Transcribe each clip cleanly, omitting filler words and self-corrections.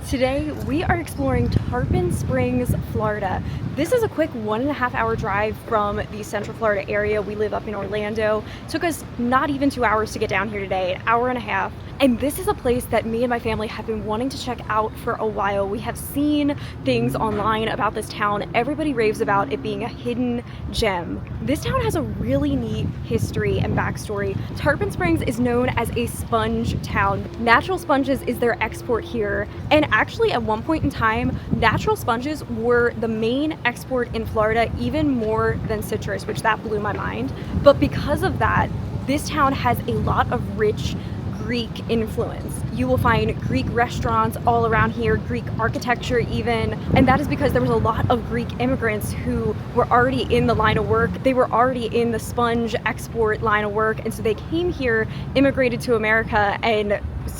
Today we are exploring Tarpon Springs, Florida. This is a quick 1.5 hour drive from the Central Florida area. We live up in Orlando. It took us not even 2 hours to get down here today, an hour and a half. And this is a place that me and my family have been wanting to check out for a while. We have seen things online about this town. Everybody raves about it being a hidden gem. This town has a really neat history and backstory. Tarpon Springs is known as a sponge town. Natural sponges is their export here. And actually at one point in time, natural sponges were the main export in Florida, even more than citrus, which that blew my mind. But because of that, this town has a lot of rich Greek influence. You will find Greek restaurants all around here, Greek architecture even, and that is because there was a lot of Greek immigrants who were already in the line of work. They were already in the sponge export line of work, and so they came here, immigrated to America, and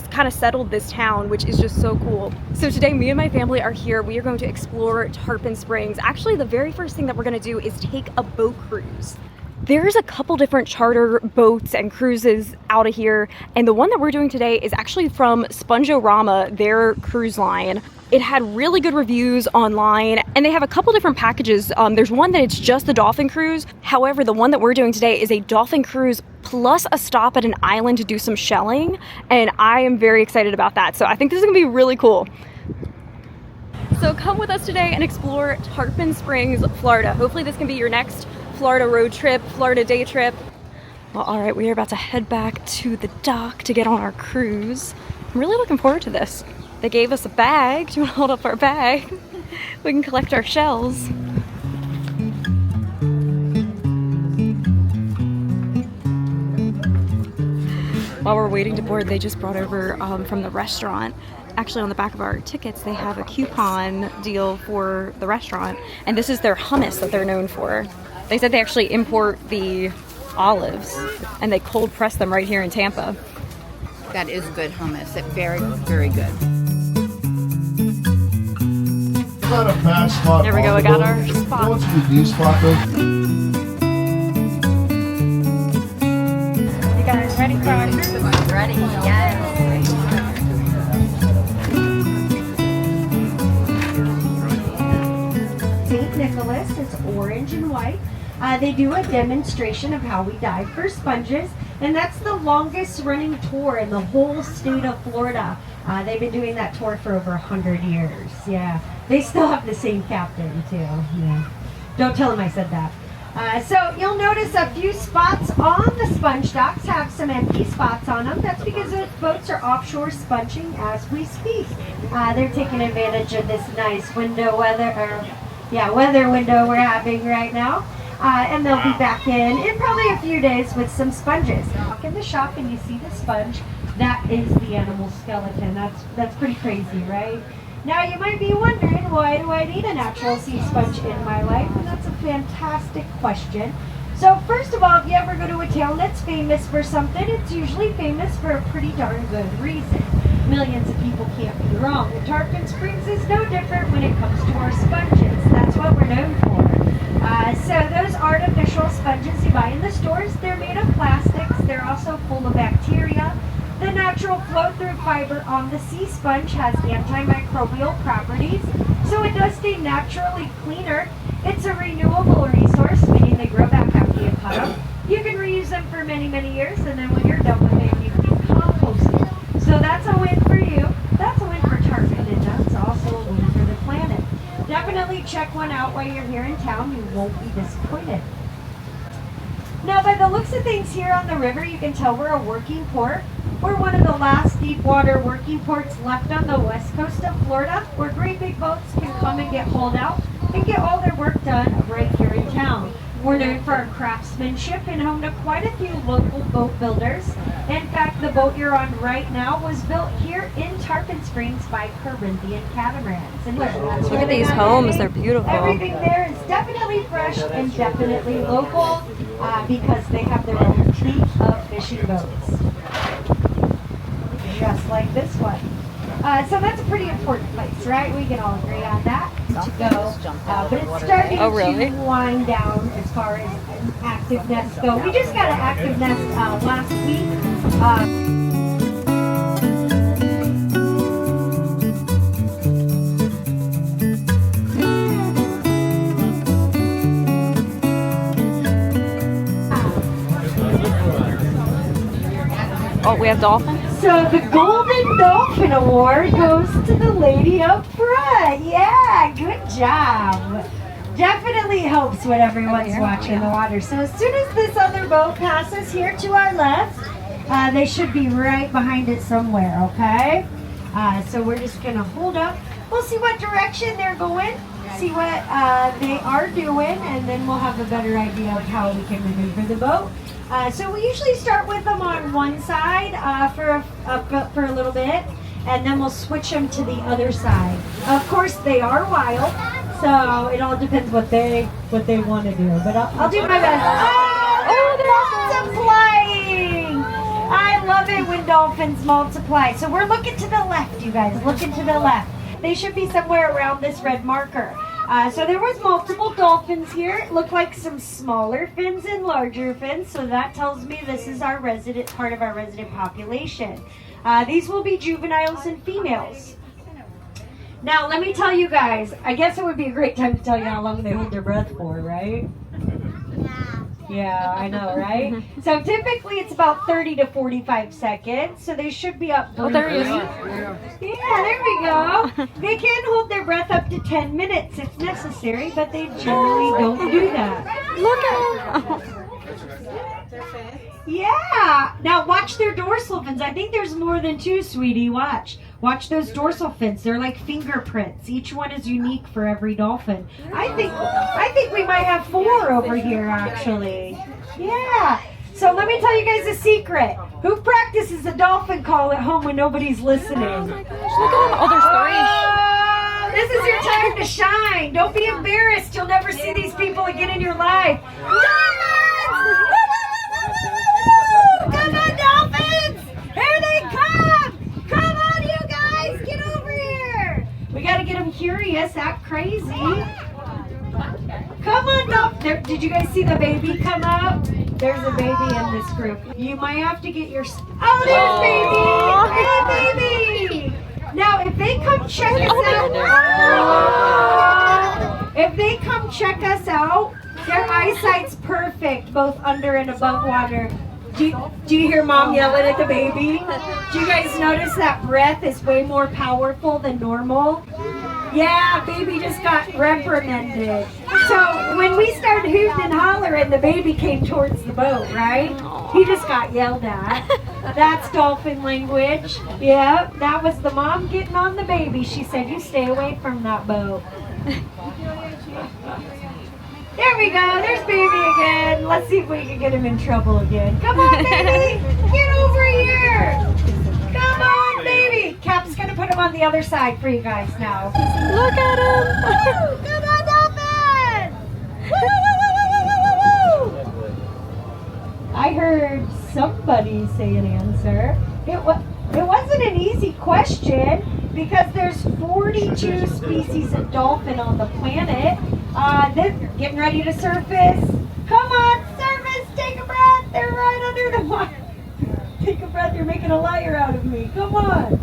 kind of settled this town, which is just so cool. So today me and my family are here. We are going to explore Tarpon Springs. Actually, the very first thing that we're going to do is take a boat cruise. There's a couple different charter boats and cruises out of here, and the one that we're doing today is actually from Spongeorama, their cruise line. It had really good reviews online, and they have a couple different packages. There's one that it's just the Dolphin cruise. However, the one that we're doing today is a Dolphin cruise plus a stop at an island to do some shelling, and I am very excited about that. So I think this is gonna be really cool. So come with us today and explore Tarpon Springs, Florida. Hopefully this can be your next Florida road trip, Florida day trip. Well, all right, we are about to head back to the dock to get on our cruise. I'm really looking forward to this. They gave us a bag. Do you want to hold up our bag? We can collect our shells. While we're waiting to board, they just brought over from the restaurant. Actually, on the back of our tickets, they have a coupon deal for the restaurant, and this is their hummus that they're known for. They said they actually import the olives and they cold press them right here in Tampa. That is good hummus. It's very, very good. There we go, we got our spot. What's the new spot though? You guys ready for our cruise? Ready, yes. St. Nicholas, it's orange and white. They do a demonstration of how we dive for sponges, and that's the longest running tour in the whole state of Florida. They've been doing that tour for over 100 years. Yeah, they still have the same captain too. Yeah. Don't tell them I said that. So you'll notice a few spots on the sponge docks have some empty spots on them. That's because those boats are offshore sponging as we speak. They're taking advantage of this nice weather window we're having right now. And they'll be back in probably a few days with some sponges. Walk in the shop and you see the sponge. That is the animal skeleton. That's pretty crazy, right? Now you might be wondering, why do I need a natural sea sponge in my life? And that's a fantastic question. So first of all, if you ever go to a town that's famous for something, it's usually famous for a pretty darn good reason. Millions of people can't be wrong. And Tarpon Springs is no different when it comes to our sponges. That's what we're known for. So those artificial sponges you buy in the stores, they're made of plastics. They're also full of bacteria. The natural flow-through fiber on the sea sponge has antimicrobial properties, so it does stay naturally cleaner. It's a renewable resource, meaning they grow back after you cut them. You can reuse them for many, many years, and then when you're done with it, you can compost them. So that's a win for you. That's a win for Tarpon, and that's also a win for the planet. Definitely check one out while you're here in town. You won't be disappointed. Now, by the looks of things here on the river, you can tell we're a working port. We're one of the last deep water working ports left on the west coast of Florida, where great big boats can come and get hauled out and get all their work done right here in town. We're known for our craftsmanship and home to quite a few local boat builders. In fact, the boat you're on right now was built here in Tarpon Springs by Corinthian catamarans. And Look at these homes, they're beautiful. Everything there is definitely fresh and definitely local because they have their own fleet of fishing boats. Just like this one. So that's a pretty important place, right? We can all agree on that. To go, but it's starting to wind down as far as active nests go. We just got an active nest last week. We have Dolphin. So the Golden Dolphin Award goes to the lady up front. Yeah, good job. Definitely helps when everyone's watching the water. So as soon as this other boat passes here to our left, they should be right behind it somewhere, okay? So we're just gonna hold up. We'll see what direction they're going, see what they are doing, and then we'll have a better idea of how we can maneuver the boat. So we usually start with them on one side for a little bit, and then we'll switch them to the other side. Of course, they are wild, so it all depends what they want to do. But I'll do my best. Oh, they're multiplying! I love it when dolphins multiply. So we're looking to the left, you guys. Looking to the left. They should be somewhere around this red marker. So there was multiple dolphins here. It looked like some smaller fins and larger fins. So that tells me this is our part of our resident population. These will be juveniles and females. Now let me tell you guys, I guess it would be a great time to tell you how long they hold their breath for, right? Yeah, I know, right? So typically it's about 30 to 45 seconds. So they should be up. Oh, there he is. Yeah, there we go. They can hold their breath up to 10 minutes if necessary, but they generally don't do that. Look at him. Yeah. Now watch their dorsal fins. I think there's more than two, sweetie. Watch. Watch those dorsal fins. They're like fingerprints. Each one is unique for every dolphin. I think we might have 4 over here actually. Yeah. So let me tell you guys a secret. Who practices a dolphin call at home when nobody's listening? Oh my gosh, look at him. Oh, there's 3. This is your time to shine. Don't be embarrassed. You'll never see these people again in your life. Come on, dolphins! Here they come! Come on, you guys! Get over here! We gotta get them curious, act crazy. Come on, dolphin! Did you guys see the baby come up? There's a baby in this group. You might have to get your... Oh, there's baby! Hey, baby! Now, if they come check us out... If they come check us out, their eyesight's perfect, both under and above water. Do you hear mom yelling at the baby? Do you guys notice that breath is way more powerful than normal? Yeah, baby just got reprimanded. So when we started hooting and hollering, the baby came towards the boat, right? He just got yelled at. That's dolphin language. Yeah, that was the mom getting on the baby. She said, you stay away from that boat. There we go. There's baby again. Let's see if we can get him in trouble again. Come on, baby. Get over here. Come on, baby. Cap's going to put him on the other side for you guys now. Look at him. Come on, dolphin. I heard somebody say an answer. It wasn't an easy question because there's 42 species of dolphin on the planet. They're getting ready to surface. Come on, surface, take a breath. They're right under the water. Take a breath, you're making a liar out of me. Come on.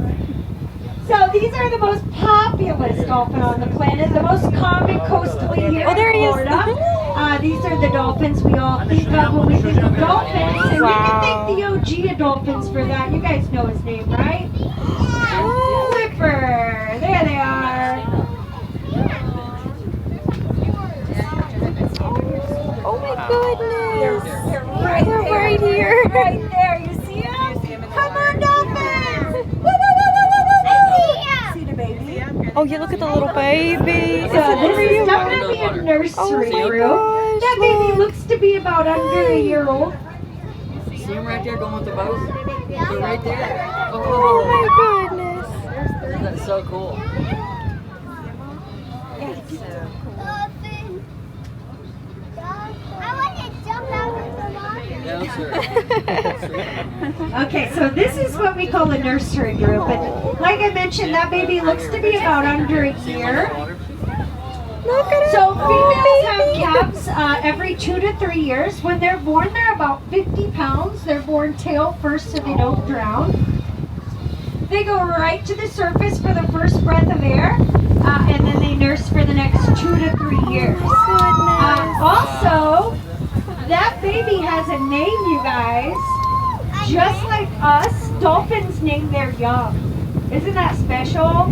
So these are the most populous dolphin on the planet, the most common coastally here in Florida. These are the dolphins we all think of when we think of dolphins. And we can thank the OG of dolphins for that. You guys know his name, right? Flipper. There they are. Oh my goodness. They're right here. Right there. You see them? Come on, dolphins. Woo, woo, woo, woo, woo, woo. See the baby? Oh, yeah, look at the little baby. So this is definitely a nursery group. That baby looks to be about under a year old. See him right there going with the boat? Yeah. Right there. Oh my goodness. That's so cool. No, sir. Okay, so this is what we call a nursery group. And like I mentioned, that baby looks to be about under a year. Look at it. So females have calves every 2 to 3 years. When they're born, they're about 50 pounds. They're born tail first so they don't drown. They go right to the surface for the first breath of air, and then they nurse for the next 2 to 3 years. Also, that baby has a name, you guys. just like us, dolphins name their young. Isn't that special?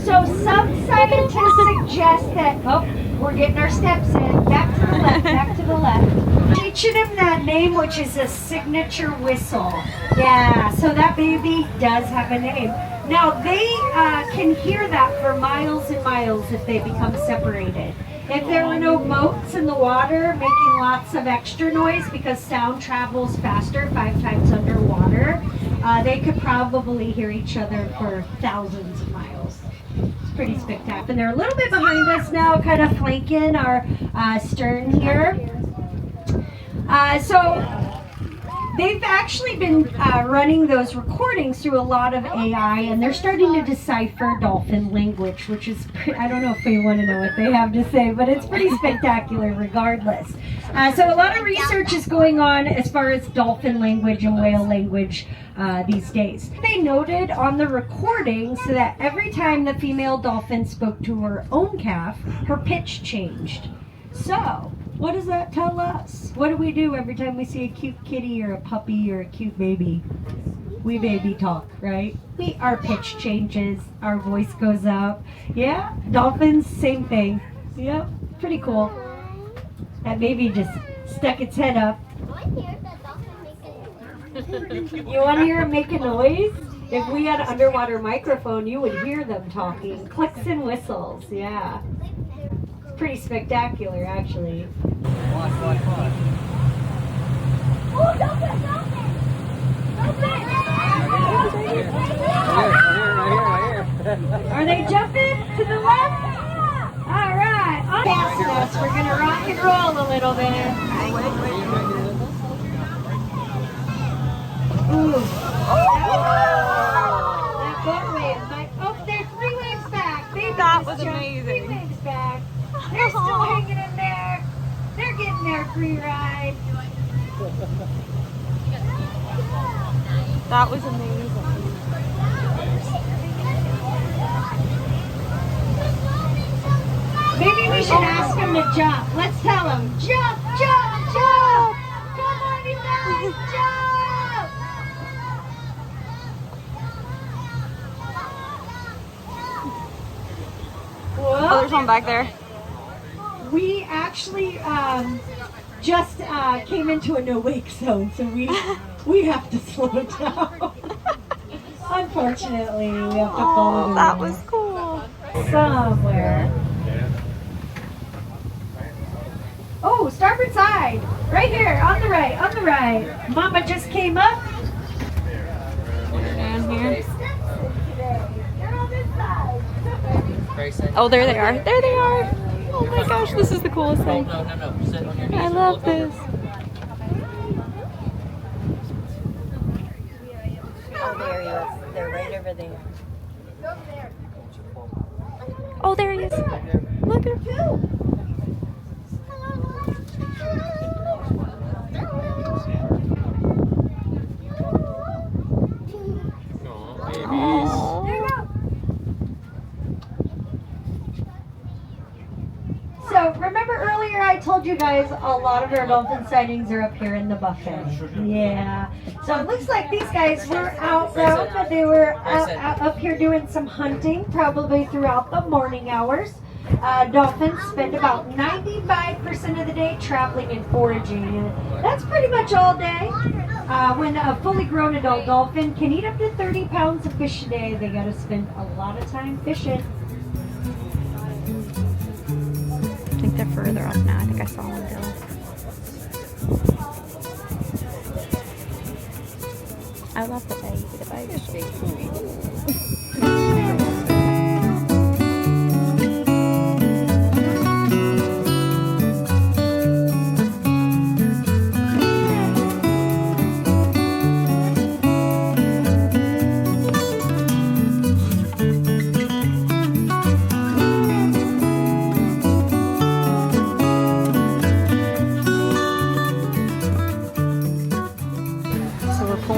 So some scientists suggest that, oh, we're getting our steps in. Back to the left, back to the left. Teaching him that name, which is a signature whistle. Yeah, so that baby does have a name. Now, they can hear that for miles and miles if they become separated. If there were no boats in the water making lots of extra noise because sound travels faster 5 times underwater, they could probably hear each other for thousands of miles. It's pretty spectacular. And they're a little bit behind us now, kind of flanking our stern here. So they've actually been running those recordings through a lot of AI, and they're starting to decipher dolphin language, which is, I don't know if they want to know what they have to say, but it's pretty spectacular regardless. So a lot of research is going on as far as dolphin language and whale language these days. They noted on the recording so that every time the female dolphin spoke to her own calf, her pitch changed. So, what does that tell us? What do we do every time we see a cute kitty or a puppy or a cute baby? We baby talk, right? Our pitch changes, our voice goes up. Yeah, dolphins, same thing. Yep, pretty cool. That baby just stuck its head up. You want to hear them make a noise? If we had an underwater microphone, you would hear them talking. Clicks and whistles, yeah. It's pretty spectacular, actually. Oh, dolphin, dolphin! Dolphin! Are they jumping to the left? All right. On past us, we're going to rock and roll a little bit. Ooh. That boat wave. Oh, they're 3 waves back. That was amazing. 3 waves back. They're still hanging in there. They're getting their free ride. That was amazing. Maybe we should ask them to jump. Let's tell them, jump, jump, jump. Come on, you guys, jump. Oh, there's one back there. We actually just came into a no-wake zone, so we have to slow down. Unfortunately, we have to follow the That rules. was cool. Somewhere. Oh, starboard side. Right here, on the right, on the right. Mama just came up. Down here. They're on this side. Oh, there they are. There they are. Oh my gosh, this is the coolest thing. No. Sit on your knees. I love this. Oh, there he is. They're right over there. Oh, there he is. Look at him. Oh. So remember earlier I told you guys a lot of our dolphin sightings are up here in the buffet. Yeah. So it looks like these guys were out though, but they were up here doing some hunting probably throughout the morning hours. Dolphins spend about 95% of the day traveling and foraging. And that's pretty much all day. When a fully grown adult dolphin can eat up to 30 pounds of fish a day, they got to spend a lot of time fishing. I think they're further up now. I think I saw one go. I love the baby. The baby's so sweet.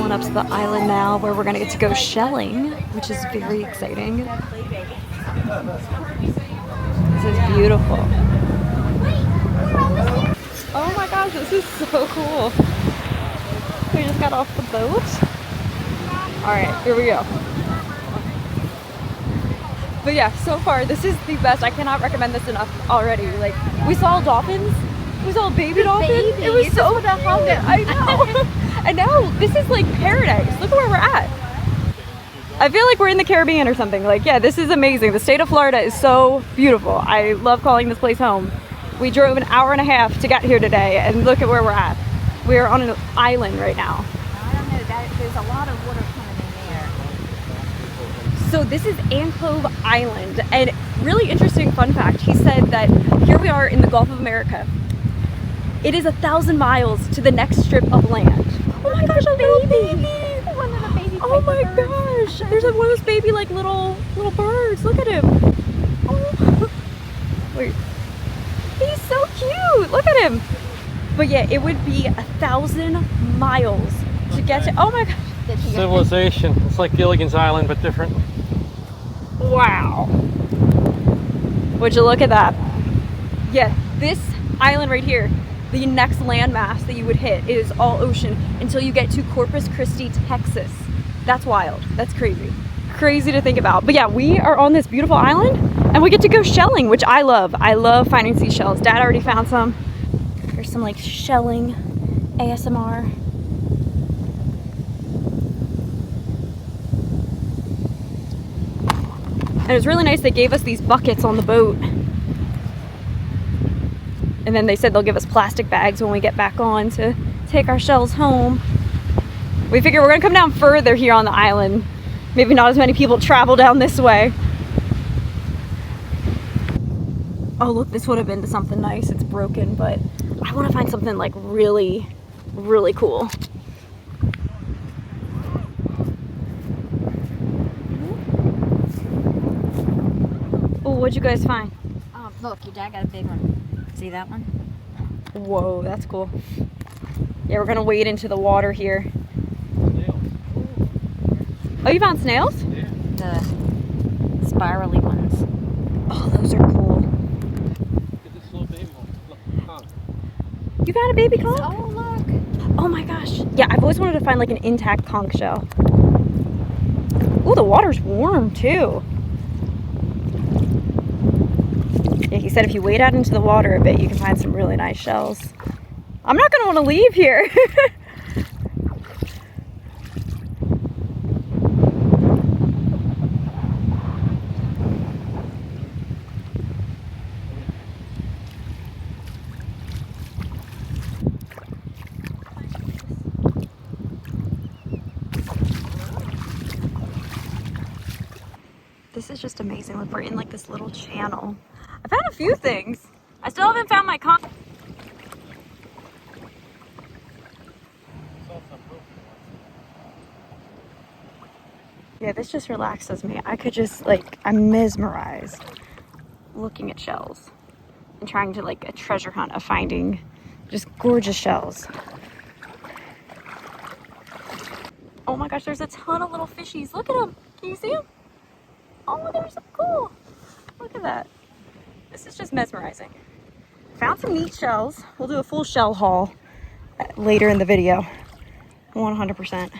Up to the island now where we're gonna get to go shelling, which is very exciting. This is beautiful. Oh my gosh, this is so cool. We just got got off the boat. All right, here we go. But yeah, so far this is the best. I cannot recommend this enough already. Like, we saw dolphins. We saw a baby dolphin. It was so cute. I know. And now this is like paradise. Look at where we're at. I feel like we're in the Caribbean or something. Like, yeah, this is amazing. The state of Florida is so beautiful. I love calling this place home. We drove an hour and a half to get here today, and look at where we're at. We're on an island right now. I don't know, there's a lot of water coming in there. So this is Anclote Island, and really interesting fun fact, he said that here we are in the Gulf of America. It is 1,000 miles to the next strip of land. Oh my gosh, a little baby! One of the baby Oh my birds. gosh! There's like one of those baby like little birds. Look at him. Oh. Wait. He's so cute. Look at him. But yeah, it would be 1,000 miles to get to. Oh my gosh. Civilization. It's like Gilligan's Island, but different. Wow. Would you look at that? Yeah, this island right here, the next landmass that you would hit is all ocean until you get to Corpus Christi, Texas. That's wild. That's crazy. Crazy to think about. But yeah, we are on this beautiful island and we get to go shelling, which I love. I love finding seashells. Dad already found some. There's some like shelling ASMR. And it was really nice they gave us these buckets on the boat. And then they said they'll give us plastic bags when we get back on to take our shells home. We figure we're gonna come down further here on the island. Maybe not as many people travel down this way. Oh look, this would have been to something nice. It's broken, but I wanna find something like really, really cool. Oh, what'd you guys find? Oh, look, your dad got a big one. See that one? Whoa, that's cool. Yeah, we're gonna wade into the water here. Oh, you found snails? Yeah. The spirally ones. Oh, those are cool. Look at this little baby one. Look, conch. You found a baby conch? Oh, look. Oh my gosh. Yeah, I've always wanted to find like an intact conch shell. Ooh, the water's warm too. Yeah, he said if you wade out into the water a bit, you can find some really nice shells. I'm not gonna want to leave here. This is just amazing. Look, we're in like this little channel. I found a few things. I still haven't found my conch. Yeah, this just relaxes me. I could just like, I'm mesmerized looking at shells and trying to like a treasure hunt of finding just gorgeous shells. Oh my gosh, there's a ton of little fishies. Look at them. Can you see them? Oh, they're so cool. Look at that. This is just mesmerizing. Found some neat shells. We'll do a full shell haul later in the video. 100%.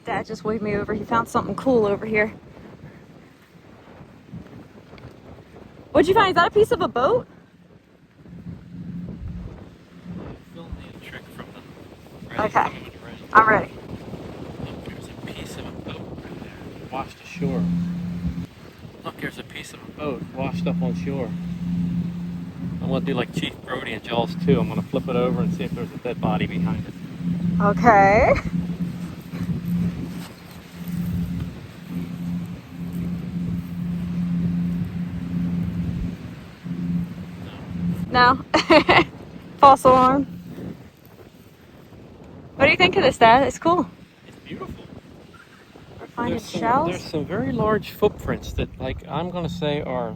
Dad just waved me over. He found something cool over here. What'd you find? Is that a piece of a boat? Film me a trick from them. Okay, I'm ready. Look, there's a piece of a boat right there, washed ashore. Look, there's a piece of a boat washed up on shore. I'm gonna do like Chief Brody and Jaws 2. I'm gonna flip it over and see if there's a dead body behind it. Okay. No. False alarm. What do you think of this, Dad? It's cool. It's beautiful. We're finding There's shells. some very large footprints that, like, I'm gonna say are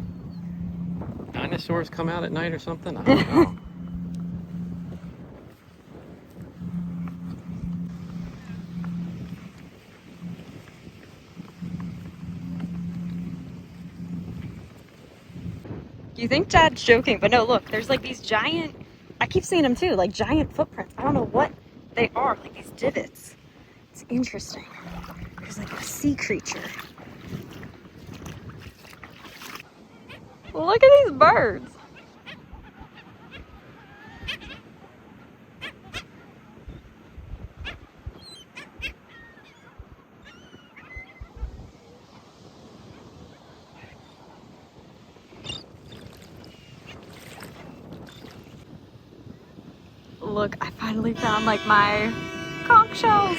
dinosaurs come out at night or something. I don't know. You think Dad's joking, but no, look, there's like these giant, I keep seeing them too, like giant footprints. I don't know what they are, like these divots. It's interesting. There's like a sea creature. Look at these birds. Look, I finally found like my conch shells.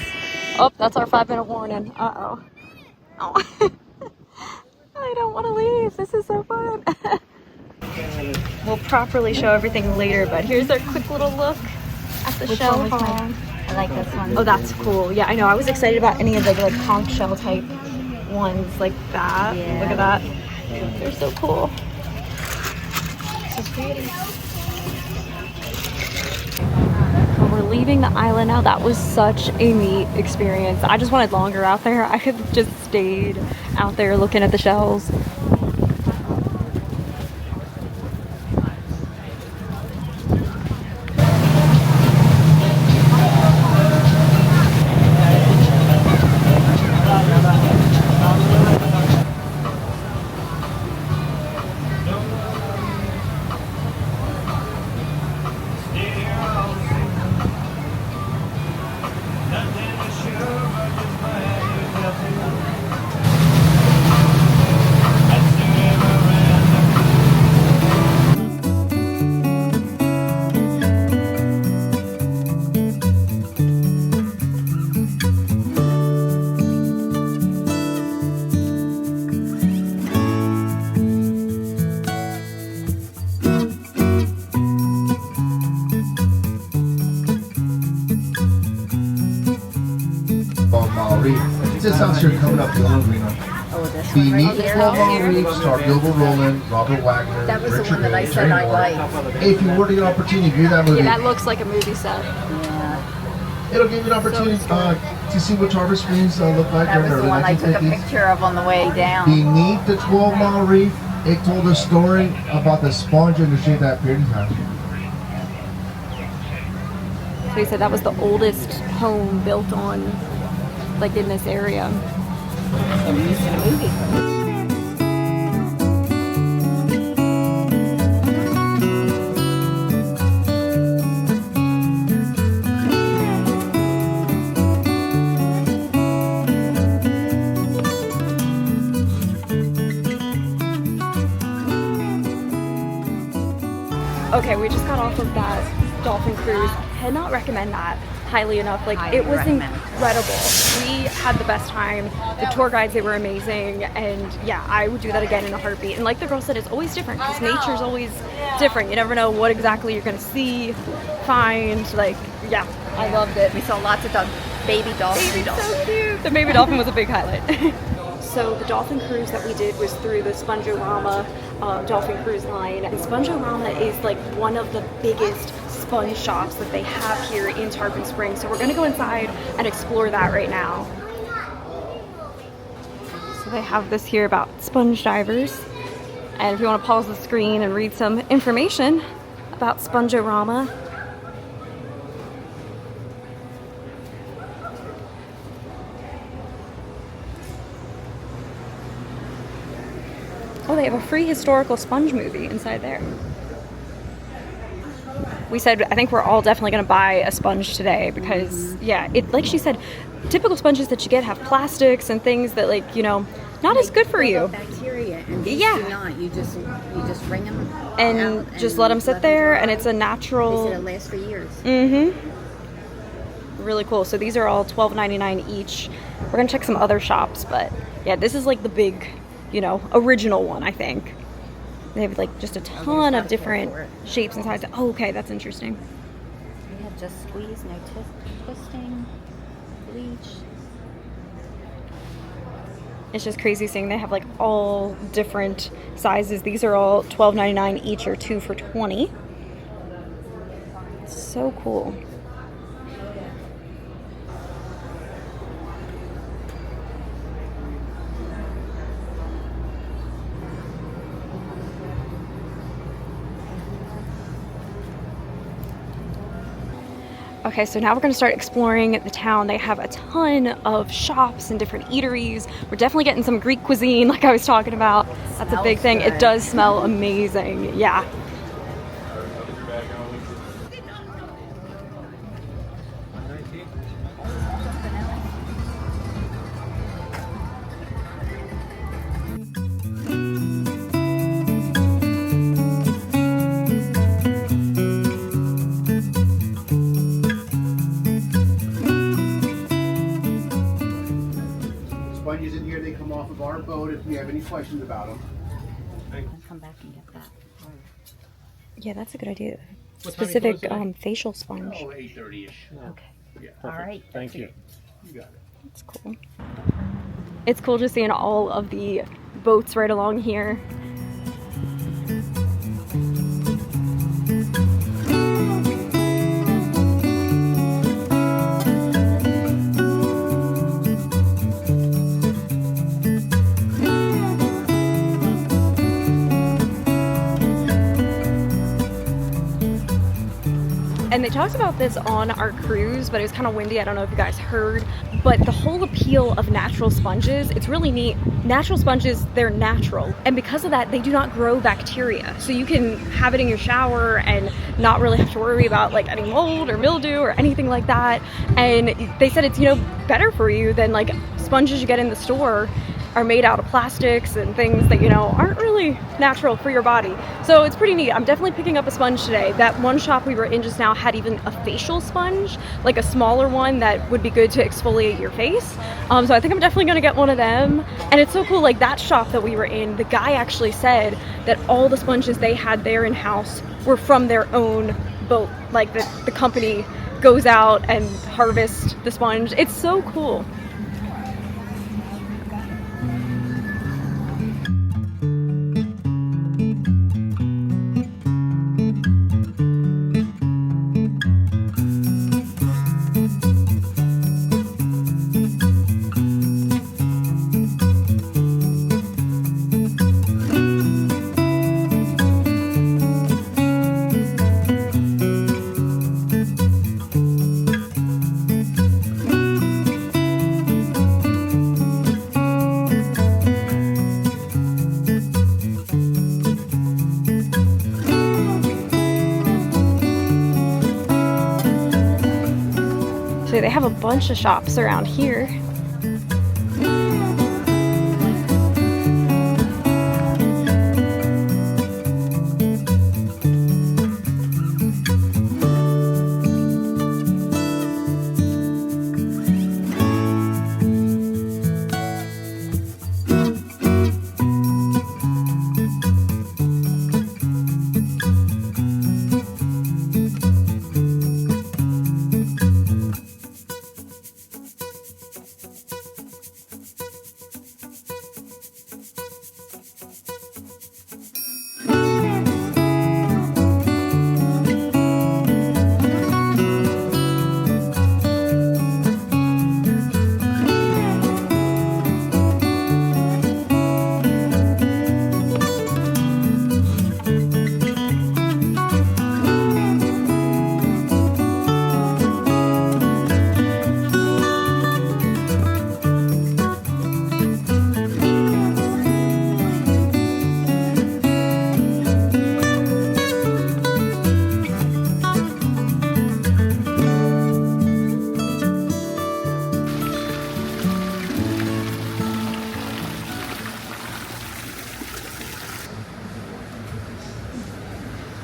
Oh, that's our 5-minute warning. Uh-oh. Oh. I don't want to leave. This is so fun. We'll properly show everything later, but here's our quick little look at the shell haul. I like this one. Oh, that's cool. Yeah, I know. I was excited about any of the like conch shell type ones like that. Yeah. Look at that. They're so cool. So pretty. Well, we're leaving the island now. That was such a neat experience. I just wanted longer out there. I could have just stayed out there looking at the shells. This house here coming up the arena. Oh, this The one right neat here. 12-mile reef star Gilbert Roland, Robert Wagner, That was the Richard one that I Ray, said I Ray Moore. liked. Hey, if you were to get an opportunity to view that movie, Yeah, that looks like a movie set. Yeah. it'll give you an opportunity to see what Tarpon Springs looked like That during was the the one I took a 1950s. picture of on the way down. Beneath the 12-mile reef, it told a story about the sponge industry at that period in time. So he said that was the oldest home built on, like in this area. Okay, we just got off of that Dolphin cruise. Cannot recommend that highly enough. Like, Highly it was recommend. incredible. We had the best time. The tour guides, they were amazing. And yeah, I would do that again in a heartbeat. And like the girl said, it's always different because nature's always different. You never know what exactly you're gonna see, find. Like, yeah, I loved it. We saw lots of baby dolphins. So cute. The baby dolphin was a big highlight. So the dolphin cruise that we did was through the Spongeorama dolphin cruise line. And Spongeorama is like one of the biggest sponge shops that they have here in Tarpon Springs. So we're gonna go inside and explore that right now. So they have this here about sponge divers. And if you want to pause the screen and read some information about Spongeorama. Oh, they have a free historical sponge movie inside there. We said, I think we're all definitely going to buy a sponge today because, yeah, it, like she said, typical sponges that you get have plastics and things that, like, you know, not as good for you. Bacteria, and these Yeah. do not. You just bring them And out just let them sit there, and it's a They natural. said it lasts for years. Really cool. So these are all $12.99 each. We're going to check some other shops, but yeah, this is like the big, you know, original one, I think. They have like just a ton of different shapes and sizes. Oh, okay, that's interesting. We have just squeeze, no twisting, bleach. It's just crazy seeing they have like all different sizes. These are all $12.99 each or 2 for $20. So cool. Okay, so now we're gonna start exploring the town. They have a ton of shops and different eateries. We're definitely getting some Greek cuisine like I was talking about. That's a big thing. It does smell amazing, yeah. Sponges in here, they come off of our boat if you have any questions about them. I'll come back and get that. Yeah, that's a good idea. What time you Specific close today? facial sponge. Oh, 8:30-ish. Okay. Yeah. All right. Thank you. You got it. That's cool. It's cool just seeing all of the boats right along here. And they talked about this on our cruise, but it was kind of windy. I don't know if you guys heard, but the whole appeal of natural sponges, it's really neat. Natural sponges, they're natural. And because of that, they do not grow bacteria. So you can have it in your shower and not really have to worry about like any mold or mildew or anything like that. And they said it's, you know, better for you than like sponges you get in the store are made out of plastics and things that, you know, aren't really natural for your body. So it's pretty neat. I'm definitely picking up a sponge today. That one shop we were in just now had even a facial sponge, like a smaller one that would be good to exfoliate your face. So I think I'm definitely gonna get one of them. And it's so cool, like that shop that we were in, the guy actually said that all the sponges they had there in-house were from their own boat. Like the company goes out and harvests the sponge. It's so cool. So they have a bunch of shops around here.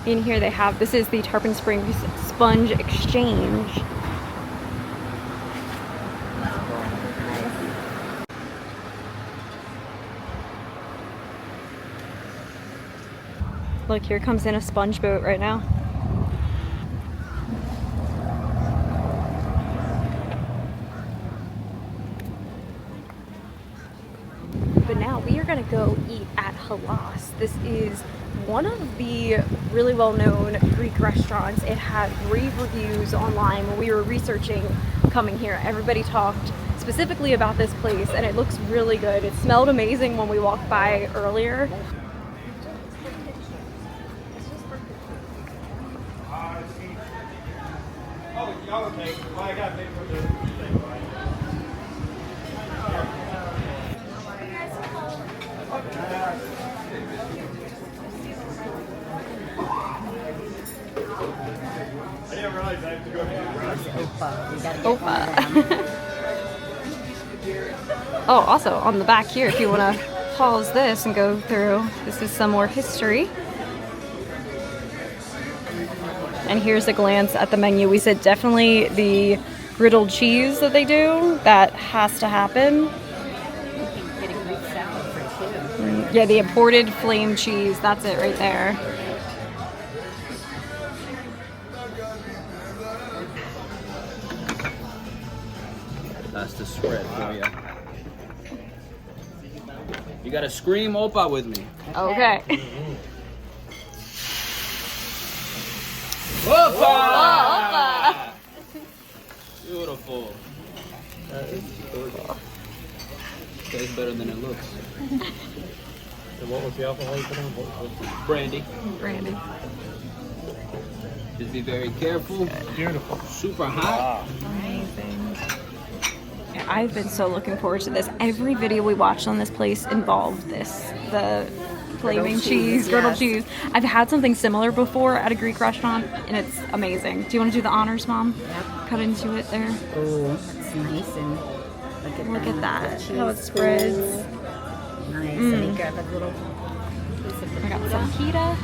In here they have, this is the Tarpon Springs Sponge Exchange. Look, here comes in a sponge boat right now. But now we are gonna go eat at Hellas. This is one of the really well-known Greek restaurants. It had rave reviews online when we were researching coming here. Everybody talked specifically about this place and it looks really good. It smelled amazing when we walked by earlier. Oh, Oh, also on the back here, if you want to pause this and go through, this is some more history. And here's a glance at the menu. We said definitely the griddled cheese that they do, that has to happen. Yeah, the imported flame cheese, that's it right there. That's the spread for you. You gotta scream Opa with me. Okay. Opa! Beautiful. That is beautiful. Tastes better than it looks. So what was the alcohol you put on? Brandy. Brandy. Just be very careful. Beautiful. Super hot. Amazing. I've been so looking forward to this. Every video we watched on this place involved this. The flaming cheese, griddled cheese. I've had something similar before at a Greek restaurant, and it's amazing. Do you want to do the honors, Mom? Yep. Cut into it there. Oh, that's nice and Look at that. Cheese How it spreads. Nice. Let me grab a little piece of the I got pita. some pita.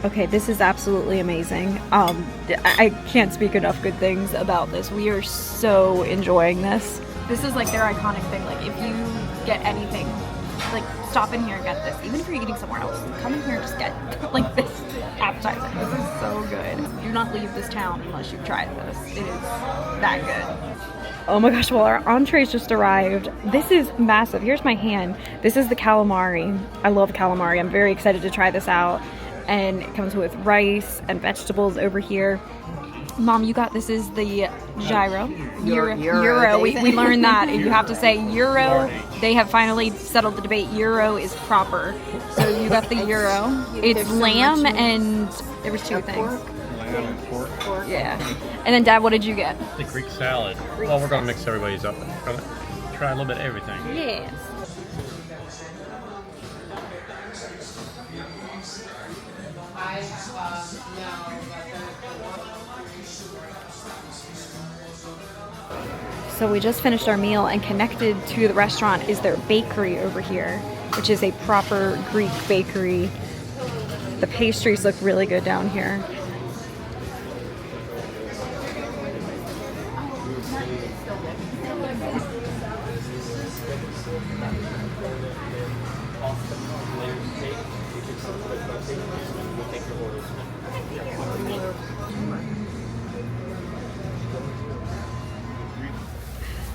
Okay, this is absolutely amazing. I can't speak enough good things about this. We are so enjoying this. This is like their iconic thing. Like if you get anything, like stop in here and get this. Even if you're eating somewhere else, come in here and just get like this appetizer. This is so good. Do not leave this town unless you've tried this. It is that good. Oh my gosh, well our entrees just arrived. This is massive. Here's my hand. This is the calamari. I love calamari. I'm very excited to try this out. And it comes with rice and vegetables over here. Mom, you got, this is the gyro. Euro. We learned that. You have to say euro. They have finally settled the debate. Euro is proper. So you got the euro. It's lamb and there was two things. Lamb and pork. Yeah. And then Dad, what did you get? The Greek salad. Well, we're gonna mix everybody's up. We're gonna try a little bit of everything. Yes. So we just finished our meal, and connected to the restaurant is their bakery over here, which is a proper Greek bakery. The pastries look really good down here.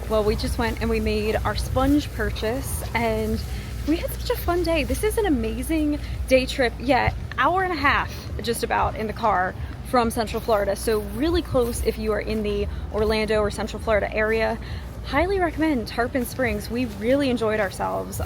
Well, we just went and we made our sponge purchase, and we had such a fun day. This is an amazing day trip. Yeah, hour and a half just about in the car from Central Florida. So really close if you are in the Orlando or Central Florida area. Highly recommend Tarpon Springs. We really enjoyed ourselves.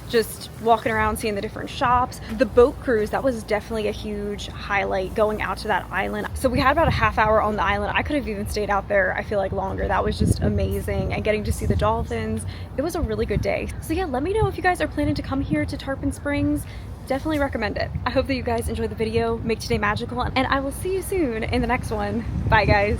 Just walking around, seeing the different shops. The boat cruise, that was definitely a huge highlight, going out to that island. So we had about a half hour on the island. I could have even stayed out there, I feel like, longer. That was just amazing. And getting to see the dolphins, it was a really good day. So yeah, let me know if you guys are planning to come here to Tarpon Springs. Definitely recommend it. I hope that you guys enjoyed the video. Make today magical, and I will see you soon in the next one. Bye guys.